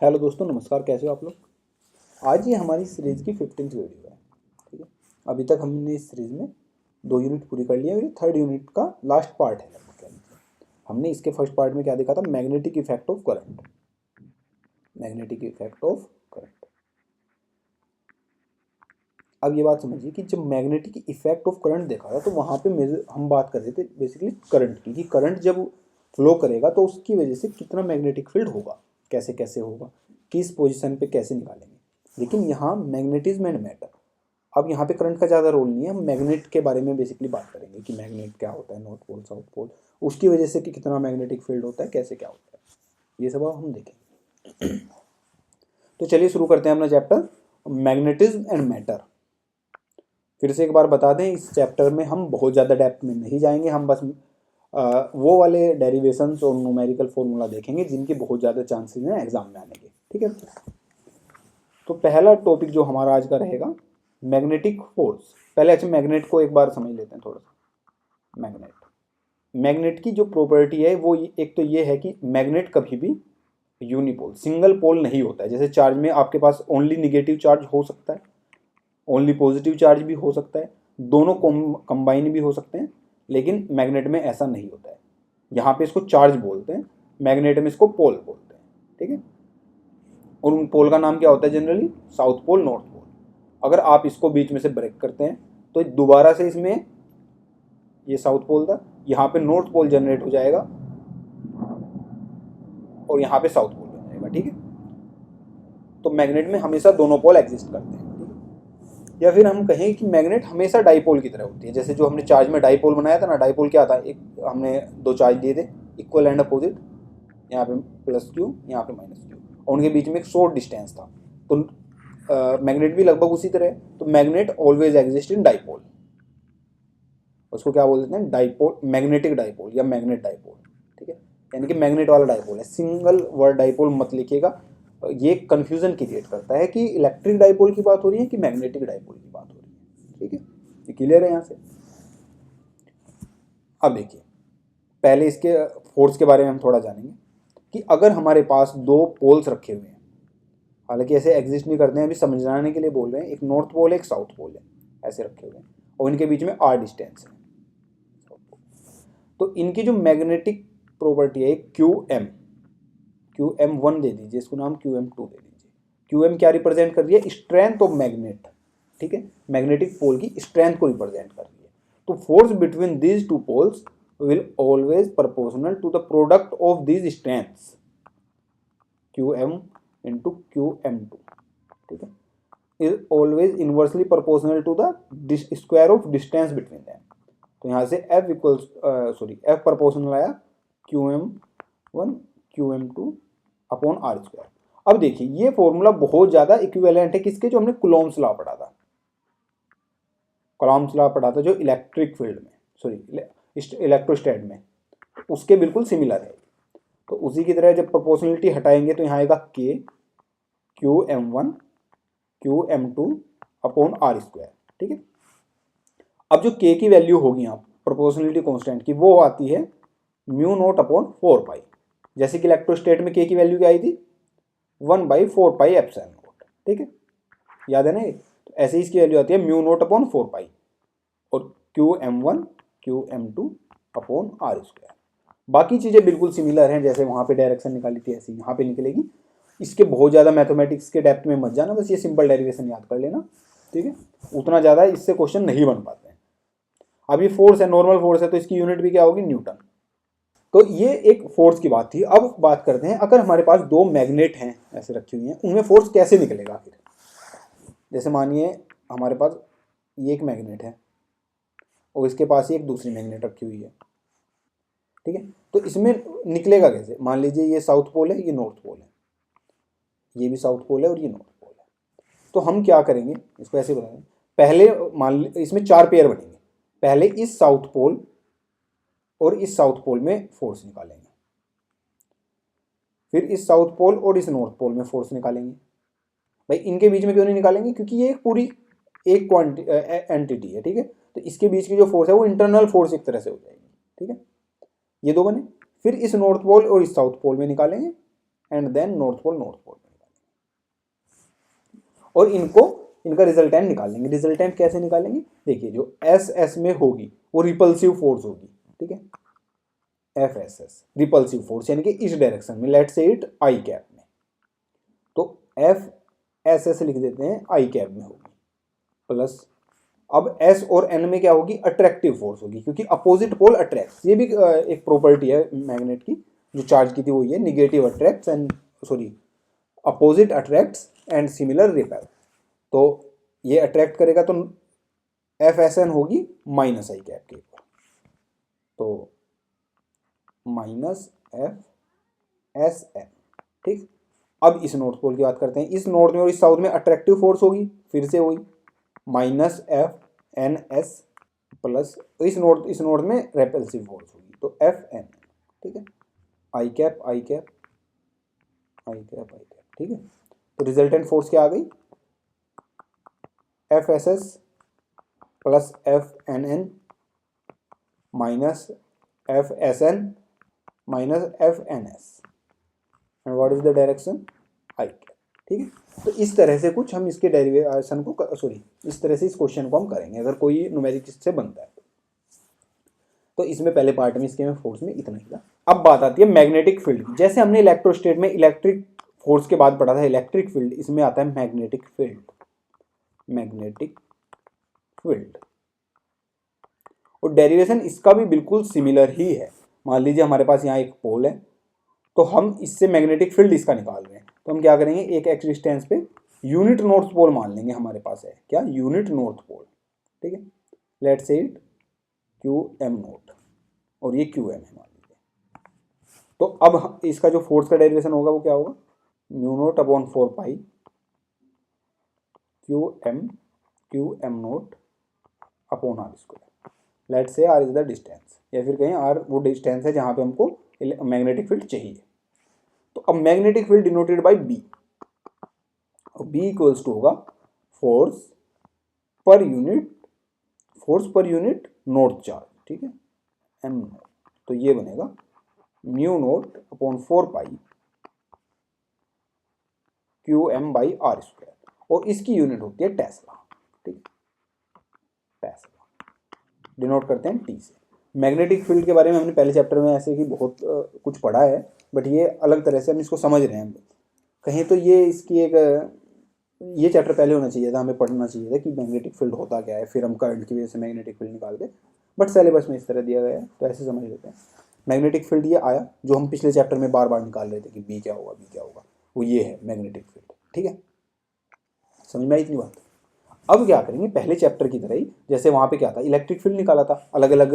Hello दोस्तों, नमस्कार। कैसे हो आप लोग। आज ये हमारी सीरीज़ की 15वीं वीडियो है। ठीक है। अभी तक हमने इस सीरीज़ में 2 यूनिट पूरी कर लिया और ये 3rd यूनिट का लास्ट पार्ट है लगभग कह लीजिए। हमने इसके फर्स्ट पार्ट में क्या देखा था, magnetic effect of current. Magnetic effect of current. अब ये बात समझिए कि जब मैग्नेटिक इफेक्ट ऑफ करंट देखा था तो वहाँ पे हम बात कर रहे थे बेसिकली करंट की, कि करंट जब फ्लो करेगा तो उसकी वजह से कितना मैग्नेटिक फील्ड होगा, कैसे कैसे होगा, किस पोजीशन पे कैसे निकालेंगे। लेकिन यहाँ मैग्नेटिज्म एंड मैटर, अब यहाँ पे करंट का ज़्यादा रोल नहीं है। हम मैग्नेट के बारे में बेसिकली बात करेंगे कि मैग्नेट क्या होता है, नॉर्थ पोल साउथ पोल, उसकी वजह से कि कितना मैग्नेटिक फील्ड होता है, कैसे क्या होता है, ये सब अब हम देखेंगे। तो चलिए शुरू करते हैं अपना चैप्टर मैग्नेटिज्म एंड मैटर। फिर से एक बार बता दें, इस चैप्टर में हम बहुत ज़्यादा डेप्थ में नहीं जाएंगे। हम बस वो वाले डेरिवेशंस और न्यूमेरिकल फॉर्मूला देखेंगे जिनके बहुत ज़्यादा चांसेस हैं एग्जाम में आने के। ठीक है। तो पहला टॉपिक जो हमारा आज का रहेगा, मैग्नेटिक फोर्स। पहले अच्छा मैग्नेट को एक बार समझ लेते हैं थोड़ा सा। मैग्नेट की जो प्रॉपर्टी है वो एक तो ये है कि मैग्नेट कभी भी यूनिपोल सिंगल पोल नहीं होता है। जैसे चार्ज में आपके पास ओनली निगेटिव चार्ज हो सकता है, ओनली पॉजिटिव चार्ज भी हो सकता है, दोनों कंबाइन भी हो सकते हैं, लेकिन मैग्नेट में ऐसा नहीं होता है। यहाँ पे इसको चार्ज बोलते हैं, मैग्नेट में इसको पोल बोलते हैं। ठीक है। और उन पोल का नाम क्या होता है generally, south pole, north pole. अगर आप इसको बीच में से ब्रेक करते हैं तो दोबारा से इसमें ये साउथ पोल था, यहाँ पे नॉर्थ पोल जनरेट हो जाएगा और यहाँ पे साउथ पोल बन जाएगा। ठीक है। तो मैग्नेट में हमेशा दोनों पोल एग्जिस्ट करते हैं। या फिर हम कहें कि मैग्नेट हमेशा डाइपोल की तरह होती है। जैसे जो हमने चार्ज में डाइपोल बनाया था ना, डाइपोल क्या था, एक हमने दो चार्ज दिए थे इक्वल एंड अपोजिट, यहाँ पे प्लस क्यू, यहाँ पे माइनस क्यू, और उनके बीच में एक शॉर्ट डिस्टेंस था। तो मैग्नेट भी लगभग उसी तरह है। तो magnet always exist in dipole. उसको क्या बोल देते हैं, डाइपोल, मैग्नेटिक डाइपोल या मैग्नेट डाइपोल। ठीक है। यानी कि मैग्नेट वाला डाइपोल है। सिंगल वर्ड डाइपोल मत लिखिएगा, ये कंफ्यूजन क्रिएट करता है कि इलेक्ट्रिक डाइपोल की बात हो रही है कि मैग्नेटिक डाइपोल की बात हो रही है। ठीक है। ये क्लियर है यहाँ से। अब देखिए, पहले इसके फोर्स के बारे में हम थोड़ा जानेंगे कि अगर हमारे पास दो पोल्स रखे हुए हैं, हालांकि ऐसे एग्जिस्ट नहीं करते हैं, अभी समझाने के लिए बोल रहे हैं, एक नॉर्थ पोल है एक साउथ पोल है, ऐसे रखे हुए हैं और इनके बीच में आर डिस्टेंस है। तो इनकी जो मैग्नेटिक प्रॉपर्टी है QM1 दे दीजिए, इसको नाम QM2 दे दीजिए। QM क्या रिप्रेजेंट कर रही है, स्ट्रेंथ ऑफ मैग्नेट। ठीक है। मैग्नेटिक पोल की स्ट्रेंथ को रिप्रेजेंट कर रही है। तो force between these two poles will always proportional to the product of these strengths, QM into QM2। ठीक है। Is always inversely proportional to the square of distance between them. तो यहाँ से F प्रोपोर्शनल आया QM1 QM2 upon R square. अब देखिए, ये formula बहुत ज्यादा इक्विवेलेंट है किसके, जो हमने कुलॉम्स लॉ पढ़ा था। कुलॉम्स लॉ पढ़ा था जो इलेक्ट्रिक फील्ड में, इलेक्ट्रोस्टैट में, उसके बिल्कुल सिमिलर है। तो उसी की तरह जब प्रोपोर्शनलिटी हटाएंगे तो यहाँ आएगा K QM1 QM2 upon R square. ठीक है। अब जो K की वैल्यू होगी यहाँ प्रोपोर्शनलिटी कांस्टेंट की, वो आती है म्यू नोट अपॉन 4 पाई। जैसे कि इलेक्ट्रोस्टैट में K की वैल्यू क्या आई थी, 1/4 पाई एप्सिलॉन नॉट। ठीक है, याद है ना ये। तो ऐसे ही इसकी वैल्यू आती है म्यू नोट अपॉन 4 पाई और QM1 QM2 upon R square. बाकी चीज़ें बिल्कुल सिमिलर हैं, जैसे वहाँ पे डायरेक्शन निकाली थी ऐसे यहाँ पे निकलेगी। इसके बहुत ज़्यादा मैथमेटिक्स के डेप्थ में मत जाना, बस ये सिंपल डेरिवेशन याद कर लेना। ठीक है। उतना ज़्यादा इससे क्वेश्चन नहीं बन पाते हैं। अब ये फोर्स है, नॉर्मल फोर्स है, तो इसकी यूनिट भी क्या होगी, न्यूटन। तो ये एक फोर्स की बात थी। अब बात करते हैं, अगर हमारे पास दो मैग्नेट हैं ऐसे रखी हुई हैं, उनमें फोर्स कैसे निकलेगा फिर। जैसे मानिए हमारे पास ये एक मैग्नेट है और इसके पास ही एक दूसरी मैग्नेट रखी हुई है। ठीक है। तो इसमें निकलेगा कैसे, मान लीजिए ये साउथ पोल है, ये नॉर्थ पोल है, ये भी साउथ पोल है और ये नॉर्थ पोल है। तो हम क्या करेंगे, इसको ऐसे बनाएंगे। पहले मान इसमें 4 पेयर बनेंगे। पहले इस साउथ पोल और इस साउथ पोल में फोर्स निकालेंगे, फिर इस साउथ पोल और इस नॉर्थ पोल में फोर्स निकालेंगे। भाई इनके बीच में क्यों नहीं निकालेंगे, क्योंकि ये एक पूरी एक एंटिटी है। ठीक है। तो इसके बीच की जो फोर्स है वो इंटरनल फोर्स एक तरह से हो जाएगी। ठीक है। ये दो बने, फिर इस नॉर्थ पोल और इस साउथ पोल में निकालेंगे एंड देन नॉर्थ पोल में निकालेंगे। और इनका रिजल्टेंट निकालेंगे। रिजल्टेंट कैसे निकालेंगे, देखिए जो एस एस में होगी वो रिपल्सिव फोर्स होगी, ठीक है, F S S repulsive force यानी कि इस डायरेक्शन में, लेट से इट आई कैप में, तो एफ एस एस लिख देते हैं आई कैप में होगी, प्लस अब एस और एन में क्या होगी, अट्रैक्टिव फोर्स होगी, क्योंकि अपोजिट पोल अट्रैक्ट, ये भी एक प्रॉपर्टी है मैग्नेट की जो चार्ज की थी, वो ये negative attracts and sorry opposite attracts and similar repel. तो ये अट्रैक्ट करेगा तो एफ एस एन होगी माइनस आई कैप के ऊपर, तो माइनस एफ एस एन, ठीक। अब इस नॉर्थ पोल की बात करते हैं, इस नॉर्थ में और इस साउथ में अट्रैक्टिव फोर्स होगी, फिर से वही minus F N S, plus इस नॉर्थ में रेपल्सिव फोर्स होगी, तो एफ एन, ठीक है, i cap i cap i cap i cap, ठीक है। तो रिजल्टेंट फोर्स क्या आ गई, F S S plus F N N minus F S N minus F N S, and what is the direction, i cap, ठीक है। तो इस तरह से कुछ हम इसके डेरिवेशन को सॉरी इस तरह से इस क्वेश्चन को हम करेंगे अगर कोई न्यूमेरिक इससे बनता है तो इसमें पहले पार्ट में इसके में फोर्स में इतना ही था। अब बात आती है मैग्नेटिक फील्ड की। जैसे हमने इलेक्ट्रोस्टेट में इलेक्ट्रिक फोर्स के बाद पढ़ा था इलेक्ट्रिक फील्ड, इसमें आता है मैग्नेटिक फील्ड। मैग्नेटिक फील्ड और डेरिवेशन इसका भी बिल्कुल सिमिलर ही है। मान लीजिए हमारे पास यहाँ एक पोल है, तो हम इससे मैग्नेटिक फील्ड इसका निकाल रहे हैं, तो हम क्या करेंगे, एक एक्स डिस्टेंस पे यूनिट नॉर्थ पोल मान लेंगे, हमारे पास है क्या, यूनिट नॉर्थ पोल, ठीक है। लेट से इट क्यू एम नोट और ये क्यू एम है मान लीजिए। तो अब इसका जो फोर्स का डेरिवेशन होगा वो क्या होगा, mu naught upon 4 pi Q M naught upon R square. Let से आर इज द डिस्टेंस, या फिर कहें आर वो डिस्टेंस है जहाँ पे हमको मैग्नेटिक फील्ड चाहिए। तो अब magnetic field denoted by B, और बी इक्वल्स टू होगा force per unit north charge, ठीक है, एम नोट। तो ये बनेगा mu naught upon 4 pi Q M by R square, और इसकी यूनिट होती है टेस्ला, ठीक, टेस्ला डिनोट करते हैं टी से। मैग्नेटिक फील्ड के बारे में हमने पहले चैप्टर में ऐसे कि बहुत कुछ पढ़ा है, बट ये अलग तरह से हम इसको समझ रहे हैं। कहीं तो ये इसकी एक ये चैप्टर पहले होना चाहिए था, हमें पढ़ना चाहिए था कि मैग्नेटिक फील्ड होता क्या है, फिर हम करंट की वजह से मैग्नेटिक फील्ड निकालते, बट सिलेबस में इस तरह दिया गया है तो ऐसे समझ लेते हैं। मैग्नेटिक फील्ड ये आया जो हम पिछले चैप्टर में बार बार निकाल रहे थे कि बी क्या होगा बी क्या होगा, वो ये है मैग्नेटिक फील्ड, ठीक है, समझ में आई इतनी बात। अब क्या करेंगे, पहले चैप्टर की तरह ही, जैसे वहाँ पे क्या था, इलेक्ट्रिक फील्ड निकाला था अलग अलग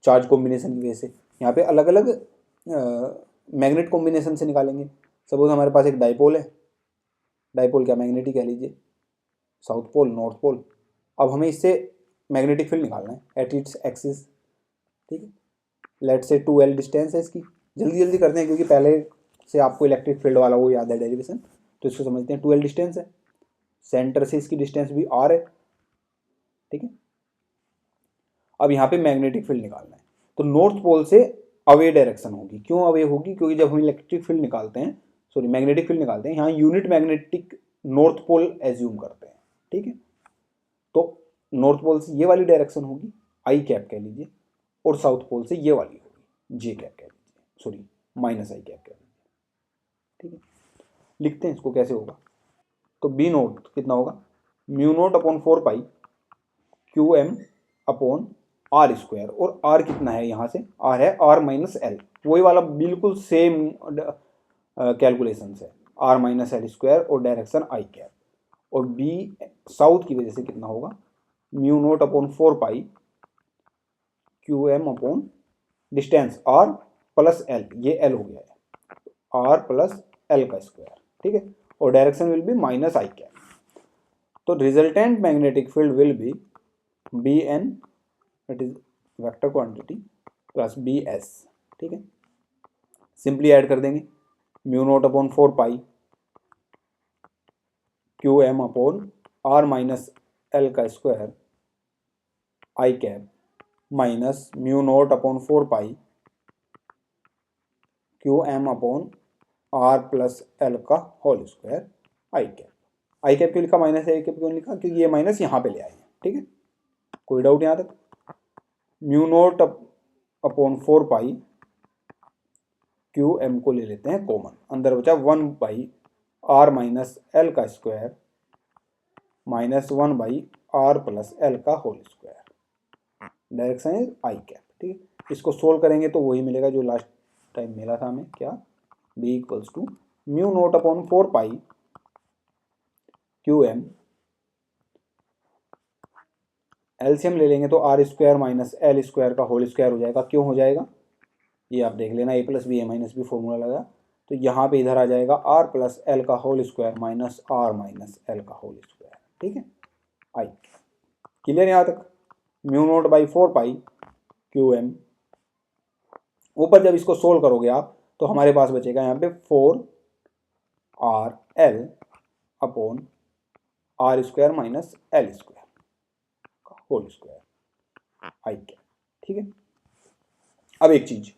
चार्ज कॉम्बिनेशन की वजह से, यहाँ पे अलग अलग मैग्नेट कॉम्बिनेशन से निकालेंगे। सपोज हमारे पास एक डाइपोल है, डाइपोल क्या मैग्नेटिक कह लीजिए, साउथ पोल नॉर्थ पोल। अब हमें इससे मैग्नेटिक फील्ड निकालना है एट इट्स एक्सिस, ठीक है। लेट से 2L डिस्टेंस है इसकी, जल्दी जल्दी करते हैं क्योंकि पहले से आपको इलेक्ट्रिक फील्ड वाला वो याद है डेरिवेशन, तो इसको समझते हैं। 2L डिस्टेंस है, सेंटर से इसकी डिस्टेंस भी R है, ठीक है। अब यहाँ पे मैग्नेटिक फील्ड निकालना है, तो नॉर्थ पोल से अवे डायरेक्शन होगी। क्यों अवे होगी, क्योंकि जब हम इलेक्ट्रिक फील्ड निकालते हैं सॉरी मैग्नेटिक फील्ड निकालते हैं, यहाँ unit magnetic north pole assume करते हैं, ठीक है। तो नॉर्थ पोल से ये वाली डायरेक्शन होगी आई कैप कह लीजिए, और साउथ पोल से ये वाली होगी जे कैप कह लीजिए, सॉरी माइनस आई कैप कह लीजिए, ठीक है। लिखते हैं इसको कैसे होगा, तो बी नोट कितना होगा, mu naught upon 4 pi Q M upon R square, और आर कितना है यहाँ से, आर है आर माइनस एल, वही वाला बिल्कुल सेम कैलकुलेशन है, आर माइनस एल स्क्वायर और डायरेक्शन आई कैप, और बी साउथ की वजह से कितना होगा, mu naught upon 4 pi Q M upon distance R plus L, ये एल हो गया है, आर प्लस एल का स्क्वायर, ठीक है, और direction will be minus i cap. तो resultant magnetic field will be B N, it is vector quantity, plus B S, ठीक है। सिंपली ऐड कर देंगे, mu naught upon 4 pi Q M upon R minus L का square i cap minus mu naught upon 4 pi Q M upon R plus L का whole square i cap. I cap क्यों लिखा, minus i cap क्यों लिखा, क्योंकि ये minus यहाँ पे ले आए हैं, ठीक है। कोई डाउट यहाँ तक? Mu naught upon 4 pi Q M को ले लेते हैं कॉमन, अंदर बचा 1 बाई आर माइनस एल का square minus 1 by R plus L का whole square, direction is i cap, ठीक है। इसको सोल्व करेंगे तो वही मिलेगा जो लास्ट टाइम मिला था हमें, क्या, B equals to mu naught upon 4 pi Q M, LCM ले लेंगे तो R square minus L square का होल स्क्वायर हो जाएगा। क्यों हो जाएगा ये आप देख लेना, A plus B A minus B formula लगा, तो यहाँ पे इधर आ जाएगा आर प्लस एल का whole square minus R minus L का होल स्क्वायर, ठीक है। आई क्लियर यहाँ तक? Mu note by 4 pi Q M, ऊपर जब इसको सोल्व करोगे आप तो हमारे पास बचेगा यहाँ पे 4 R L upon R square minus L square का होल स्क्वायर आई कैप, ठीक है। अब एक चीज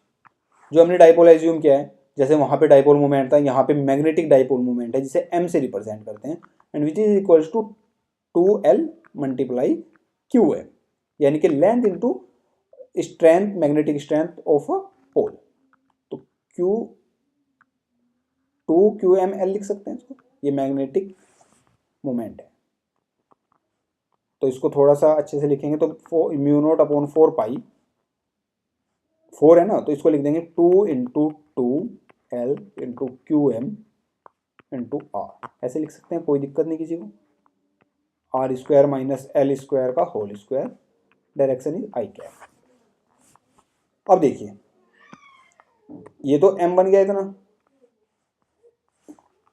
जो हमने डाइपोल एज्यूम किया है, जैसे वहां पे डाइपोल मोमेंट था, यहाँ पे मैग्नेटिक डाइपोल मोमेंट है जिसे m से रिप्रेजेंट करते हैं, and which is equals to 2l multiply Q M, यानी कि length into strength, magnetic strength of a pole. तो क्यू 2qml लिख सकते हैं इसको, ये मैग्नेटिक मोमेंट है। तो इसको थोड़ा सा अच्छे से लिखेंगे तो म्यू नोट अपॉन 4 पाई, 4 है ना, तो इसको लिख देंगे 2 into 2l into Q M into R, ऐसे लिख सकते हैं, कोई दिक्कत नहीं किसी को। R square minus L square का whole square, direction is i cap. अब देखिए ये तो m बन गया इतना,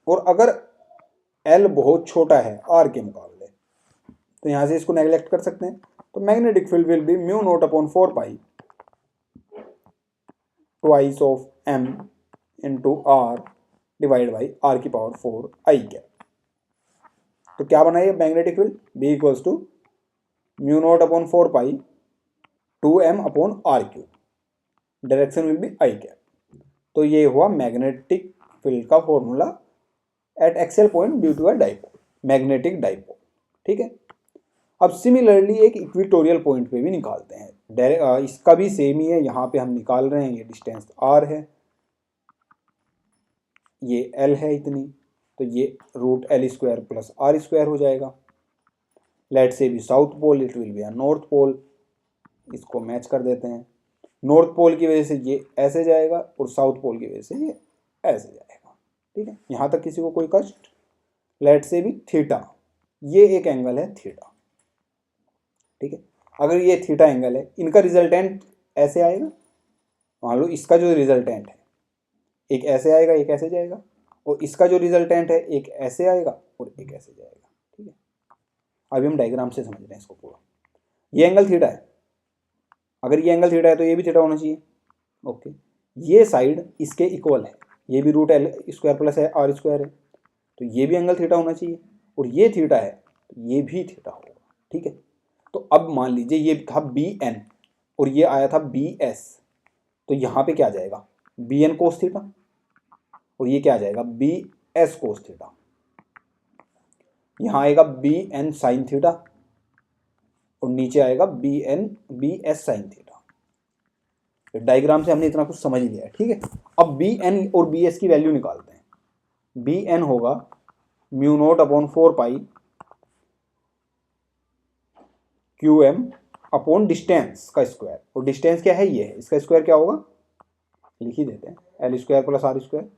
और अगर l बहुत छोटा है r के मुकाबले, तो यहां से इसको नेग्लेक्ट कर सकते हैं। तो magnetic field will be mu naught upon 4 pi twice of m into R divide by R की पावर 4 आई कैप। तो क्या बना ये magnetic field, B equals to mu naught upon 4 pi 2m upon R cube, direction will be i cap. तो ये हुआ magnetic field का formula at axial point due to a dipole, magnetic dipole, ठीक है। अब सिमिलरली एक equatorial point पे भी निकालते हैं, इसका भी सेम ही है, यहाँ पे हम निकाल रहे हैं, ये डिस्टेंस r है, ये l है इतनी, तो ये root L square plus R square हो जाएगा। लेट से भी south pole, it will be a north pole, इसको मैच कर देते हैं। नॉर्थ पोल की वजह से ये ऐसे जाएगा और साउथ पोल की वजह से ये ऐसे जाएगा, ठीक है। यहाँ तक किसी को कोई कष्ट? लेट से भी थीटा, ये एक एंगल है थीटा, ठीक है। अगर ये थीटा एंगल है, इनका रिजल्टेंट ऐसे आएगा, मान लो इसका जो रिजल्टेंट है एक ऐसे आएगा एक ऐसे जाएगा, और इसका जो रिजल्टेंट है एक ऐसे आएगा और एक ऐसे जाएगा, ठीक है। अभी हम डायग्राम से समझ रहे हैं इसको पूरा। ये एंगल थीटा है, अगर ये एंगल थीटा है तो ये भी थीटा होना चाहिए, ओके। ये साइड इसके इक्वल है, ये भी रूट एल स्क्वायर प्लस है आर स्क्वायर है, तो ये भी एंगल थीटा होना चाहिए, और ये थीटा है तो ये भी थीटा होगा, ठीक है। तो अब मान लीजिए ये था बी एन और ये आया था बी एस, तो यहाँ पे क्या आ जाएगा, बी एन कोस थीटा, और ये क्या आ जाएगा, बी एस कोस थीटा। यहाँ आएगा बी एन साइन थीटा और नीचे आएगा B S sine theta. Diagram से हमने इतना कुछ समझ लिया है, ठीक है। अब बी एन और बी एस की वैल्यू निकालते हैं। बी एन होगा mu naught upon 4 pi Q M upon distance का स्क्वायर, और डिस्टेंस क्या है, ये है, इसका स्क्वायर क्या होगा लिख ही देते हैं, L square plus R square,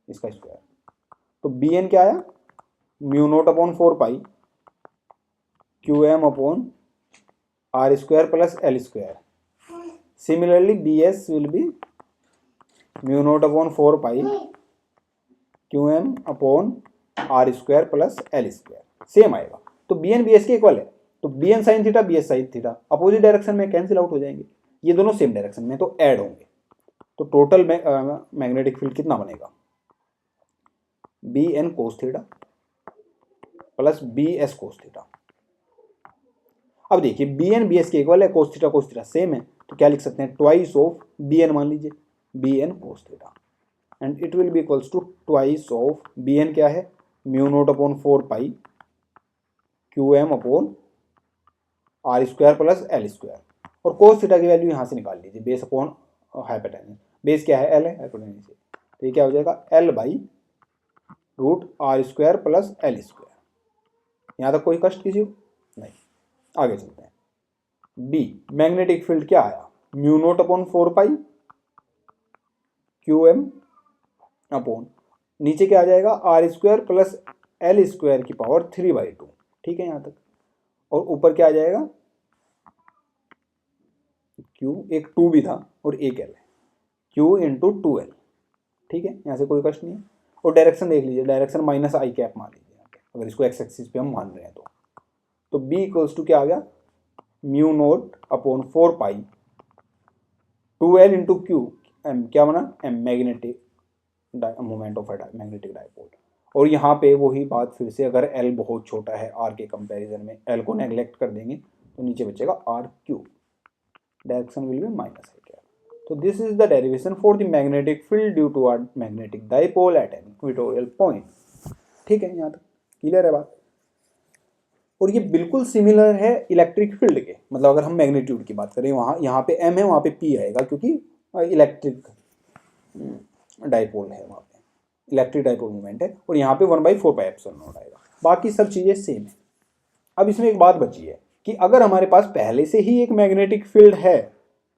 इसका स्क्वायर। तो बी एन क्या आया, mu naught upon 4 pi Q M upon R square plus L square. Similarly B S will be mu naught upon 4 pi Q M upon R square plus L square, same आएगा। तो B N B S के equal है, तो B N sine theta B S sine theta opposite direction में cancel out हो जाएंगे, ये दोनों सेम डायरेक्शन में तो ऐड होंगे। तो टोटल मैग्नेटिक फील्ड कितना बनेगा, B N cos theta plus B S cos theta. अब देखिए बी एन बी एस के इक्वल है, कोस थीटा सेम है, तो क्या लिख सकते हैं, ट्वाइस ऑफ बी एन, मान लीजिए B N cos theta, and it will be equals to twice of B N क्या है mu naught upon 4 pi Q M upon R square plus L square, और कोस थीटा की value यहाँ से निकाल लीजिए, बेस अपॉन हाइपोटेनस, बेस क्या है एल है हाइपोटेनस से, तो ये क्या हो जाएगा L by root R square plus L square. यहाँ तक कोई कष्ट किसी को नहीं। आगे चलते हैं। बी मैग्नेटिक फील्ड क्या आया, mu naught upon 4 pi Q M upon नीचे क्या आ जाएगा R square plus L square की पावर 3/2, ठीक है यहाँ तक, और ऊपर क्या आ जाएगा Q, एक 2 भी था और एक L है, Q इंटू 2L, ठीक है यहाँ से कोई कष्ट नहीं है। और डायरेक्शन देख लीजिए, डायरेक्शन माइनस आई कैप मान लीजिए यहाँ पे, अगर इसको एक्स एक्सिस पे हम मान रहे हैं तो B इक्वल्स टू क्या आ गया mu naught upon 4 pi 2L into Q M, क्या बना M magnetic moment of magnetic dipole. और यहाँ पे वही बात फिर से, अगर L बहुत छोटा है R के कंपैरिजन में, L को नेग्लेक्ट कर देंगे तो नीचे बचेगा R cube, direction will be minus है क्या। तो this is the derivation for the magnetic field due to a magnetic dipole at an equatorial point, ठीक है यहाँ तक क्लियर है बात। और ये बिल्कुल सिमिलर है इलेक्ट्रिक फील्ड के, मतलब अगर हम मैग्नीट्यूड की बात करें, वहाँ यहाँ पे M है वहाँ पे P आएगा, क्योंकि इलेक्ट्रिक डायपोल है, वहाँ पे इलेक्ट्रिक डायपोल मूवमेंट है, और यहाँ पे 1/4 पाई एप्सिलॉन नॉट आएगा। बाकी सब चीज़ें सेम है। अब इसमें एक बात बची है कि अगर हमारे पास पहले से ही एक मैग्नेटिक फील्ड है,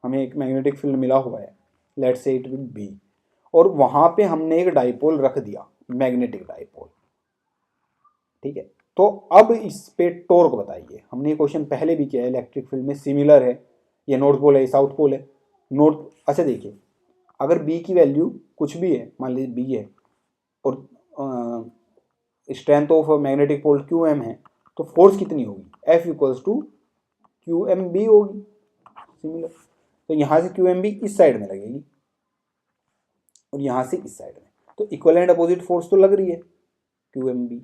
हमें एक मैग्नेटिक फील्ड मिला हुआ है, let's say it will B, और वहाँ पे हमने एक डायपोल रख दिया, मैग्नेटिक डायपोल, ठीक है, तो अब इस पे टॉर्क बताइए। हमने ये क्वेश्चन पहले भी किया है, इलेक्ट्रिक फील्ड में सिमिलर है, ये नॉर्थ पोल है, साउथ पोल है, नॉर्थ, अच्छा देखिए अगर बी की वैल्यू कुछ भी है, मान लीजिए बी है, और strength of magnetic pole Q M है, तो फोर्स कितनी होगी, F equals to Q M B होगी, सिमिलर। तो यहाँ से क्यू एम बी इस साइड में लगेगी और यहाँ से इस साइड में, तो इक्वल एंड अपोजिट फोर्स तो लग रही है, क्यू एम बी।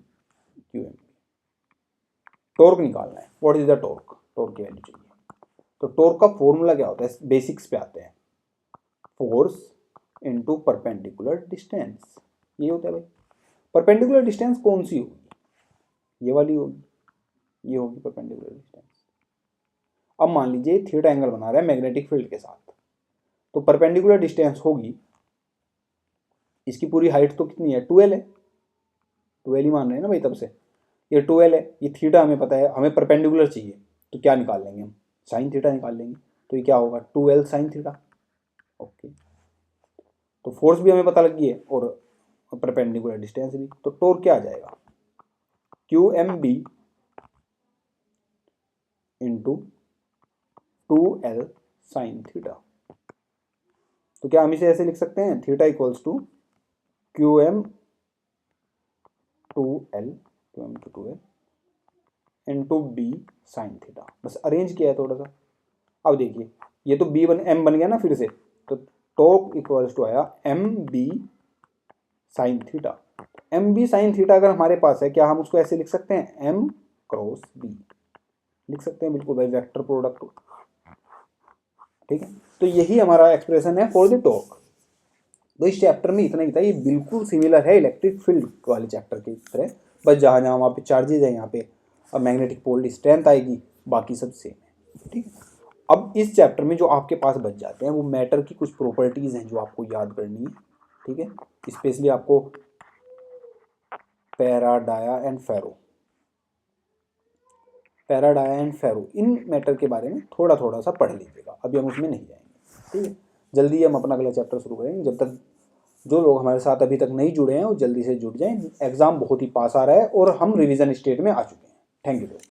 टॉर्क निकालना है, what is the torque, torque की वैल्यू चाहिए। तो टॉर्क का फॉर्मूला क्या होता है, बेसिक्स पे आते हैं, फोर्स इनटू परपेंडिकुलर डिस्टेंस, ये होता है भाई। परपेंडिकुलर डिस्टेंस कौन सी होगी, ये वाली होगी, ये होगी परपेंडिकुलर डिस्टेंस। अब मान लीजिए थीटा एंगल बना रहा है मैग्नेटिक फील्ड के साथ, तो परपेंडिकुलर डिस्टेंस होगी, इसकी पूरी हाइट तो कितनी है 2L है, 2L ही मान रहे हैं ना भाई, तब से ये 2L है, ये थीटा हमें पता है, हमें परपेंडिकुलर चाहिए, तो क्या निकाल लेंगे हम, साइन थीटा निकाल लेंगे, तो ये क्या होगा 2L साइन थीटा, ओके। तो फोर्स भी हमें पता लग गई है और परपेंडिकुलर डिस्टेंस भी, तो टॉर्क क्या आ जाएगा Q M B into 2L sine theta. तो क्या हम इसे ऐसे लिख सकते हैं, theta equals to Q M 2L into B sine theta, बस अरेंज किया है थोड़ा सा। अब देखिए ये तो M बन गया ना फिर से, तो टॉर्क इक्वल्स टू आया M B sine theta. M B sine theta अगर हमारे पास है, क्या हम उसको ऐसे लिख सकते हैं, M क्रॉस B लिख सकते हैं, बिल्कुल भाई, वेक्टर प्रोडक्ट, ठीक है। तो यही हमारा एक्सप्रेशन है फॉर द टॉर्क। तो इस चैप्टर में इतना ही था, ये बिल्कुल सिमिलर है इलेक्ट्रिक फील्ड वाले चैप्टर की तरह, बस जहाँ जहाँ वहाँ पे चार्जेज है, यहाँ पे अब मैग्नेटिक पोल स्ट्रेंथ आएगी, बाकी सब सेम है, ठीक है। अब इस चैप्टर में जो आपके पास बच जाते हैं वो मैटर की कुछ प्रॉपर्टीज हैं जो आपको याद करनी है, ठीक है। स्पेशली आपको पैरा, डाया एंड फेरो, इन मैटर के बारे में थोड़ा थोड़ा सा पढ़ लीजिएगा, अभी हम उसमें नहीं जाएंगे, ठीक है। जल्दी हम अपना अगला चैप्टर शुरू करेंगे, जब तक जो लोग हमारे साथ अभी तक नहीं जुड़े हैं वो जल्दी से जुड़ जाएं। एग्जाम बहुत ही पास आ रहा है और हम रिवीजन स्टेट में आ चुके हैं। थैंक यू दोस्तों।